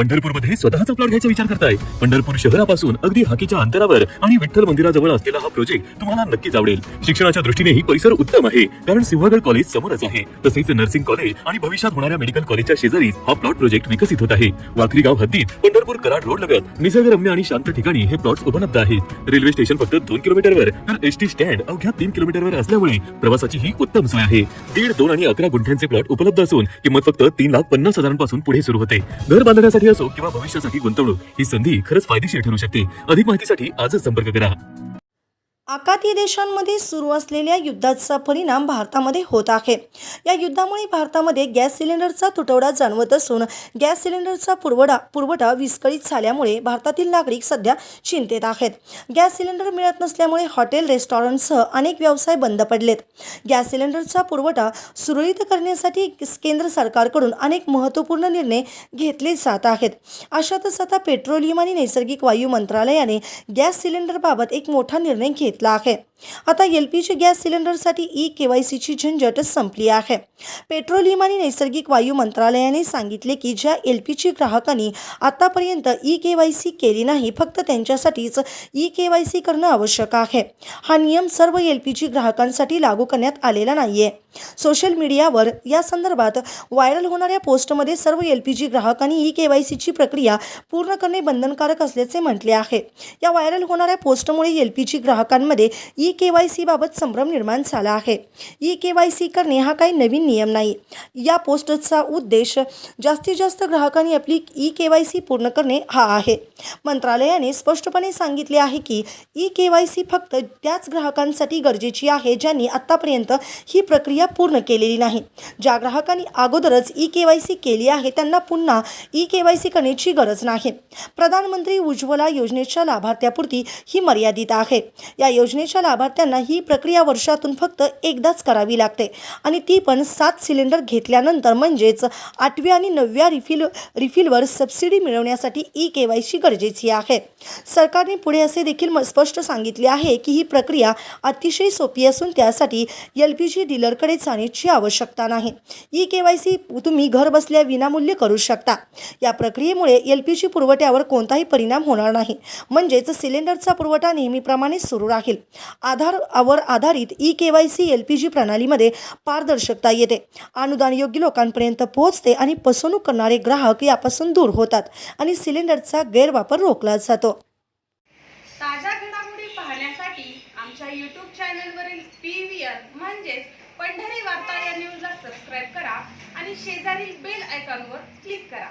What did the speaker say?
पंढरपूरमध्ये स्वतःचा प्लॉट घ्यायचा विचार करताय? पंढरपूर शहरापासून अगदी हाकेच्या अंतरावर आणि विठ्ठल मंदिराजवळ असलेला हा प्रोजेक्ट तुम्हाला नक्कीच आवडेल। शिक्षणाच्या दृष्टीनेही परिसर उत्तम आहे, कारण सिंहगड कॉलेज समोरच आहे। तसेच नर्सिंग कॉलेज आणि भविष्यात होणाऱ्या मेडिकल कॉलेजच्या शेजारीच हा प्लॉट प्रोजेक्ट विकसित होत आहे। वाखरी गाव हद्दीत पंढरपूर कराड रोड लगत निसर्गरम्य आणि शांत ठिकाणी हे प्लॉट्स उपलब्ध आहेत। रेल्वे स्टेशन फक्त 2 किलोमीटरवर तर एसटी स्टँड अवघ्या 3 किलोमीटरवर असल्यामुळे प्रवासाची ही उत्तम सोय आहे। 1.5, 2 आणि 11 गुंठ्यांचे प्लॉट उपलब्ध असून किंमत फक्त 3,50,000 पासून पुढे सुरू होते। घर बांधण्यासाठी असो किंवा भविष्यासाठी गुंतवणूक, ही संधी खरंच फायदेशीर ठरू शकते। अधिक माहितीसाठी आजच संपर्क करा। आखाती देशांमध्ये सुरू असलेल्या युद्धाचा परिणाम भारतामध्ये होत आहे। या युद्धामुळे भारतामध्ये गॅस सिलेंडरचा तुटवडा जाणवत असून गॅस सिलेंडरचा पुरवठा विस्कळीत झाल्यामुळे भारतातील नागरिक सध्या चिंतेत आहेत। गॅस सिलेंडर मिळत नसल्यामुळे हॉटेल, रेस्टॉरंटसह अनेक व्यवसाय बंद पडलेत। गॅस सिलेंडरचा पुरवठा सुरळीत करण्यासाठी केंद्र सरकारकडून अनेक महत्त्वपूर्ण निर्णय घेतले जात आहेत। अशातच आता पेट्रोलियम आणि नैसर्गिक वायू मंत्रालयाने गॅस सिलेंडरबाबत एक मोठा निर्णय घेतला आहे। आता एलपीजी गॅस सिलेंडरसाठी ई-केवायसीची झंझट संपली आहे। पेट्रोलियम आणि नैसर्गिक वायू मंत्रालयाने सांगितले की ज्या एलपीजी ग्राहकांनी आतापर्यंत ई-केवायसी केली नाही, फक्त त्यांच्यासाठीच ई-केवायसी करणं आवश्यक आहे। हा नियम सर्व एलपीजी ग्राहकांसाठी लागू करण्यात आलेला नाहीये। सोशल मीडियावर या संदर्भात व्हायरल होणाऱ्या पोस्टमध्ये सर्व एलपीजी ग्राहकांनी ई-केवायसीची प्रक्रिया पूर्ण करणे बंधनकारक असल्याचे म्हटले आहे। या व्हायरल होणाऱ्या पोस्टमुळे एलपीजी ग्राहकांमध्ये ई-केवायसी बाबत संभ्रम निर्माण झाला आहे। ई-केवायसी करणे हा काही नवीन नियम नाही। या पोस्टचा उद्देश जास्तीत जास्त ग्राहकांनी आपली ई-केवायसी पूर्ण करणे हा आहे। मंत्रालयाने स्पष्टपणे सांगितले आहे की ई-केवायसी फक्त त्याच ग्राहकांसाठी गरजेची आहे ज्यांनी आतापर्यंत ही प्रक्रिया पूर्ण केलेली नाही। ज्या ग्राहकांनी अगोदरच ई-केवायसी केली आहे त्यांना पुन्हा ई-केवायसी करण्याची गरज नाही। प्रधानमंत्री उज्ज्वला योजनेच्या लाभार्थ्यापुरती ही मर्यादित आहे। या योजनेच्या लाभार्थ्यांना ही प्रक्रिया वर्षातून फक्त एकदाच करावी लागते आणि ती पण 7 सिलेंडर घेतल्यानंतर, म्हणजेच 8व्या आणि 9व्या रिफिलवर सबसिडी मिळवण्यासाठी ई-केवायसी गरजेची आहे। सरकारने पुढे असे देखील स्पष्ट सांगितले आहे की ही प्रक्रिया अतिशय सोपी असून त्यासाठी एलपीजी डीलरकडे जाण्याची आवश्यकता नाही। ई-केवायसी तुम्ही घर बसल्या विनामूल्य करू शकता। या प्रक्रियेमुळे एलपीजी पुरवठ्यावर कोणताही परिणाम होणार नाही, म्हणजेच सिलेंडरचा पुरवठा नेहमीप्रमाणे सुरू राहील। आधारावर आधारित ई-केवायसी एलपीजी प्रणालीमध्ये पारदर्शकता येते, अनुदान योग्य लोकांपर्यंत पोहोचते आणि फसवणूक करणारे ग्राहक यापासून दूर होतात आणि सिलेंडरचा गैरवापर रोखला जातो। ताज्या घडामोडी पाहण्यासाठी आमच्या YouTube चॅनलवरील PVR म्हणजेच पंढरी वार्ता या न्यूजला सबस्क्राईब करा आणि शेजारील बेल आयकॉनवर क्लिक करा।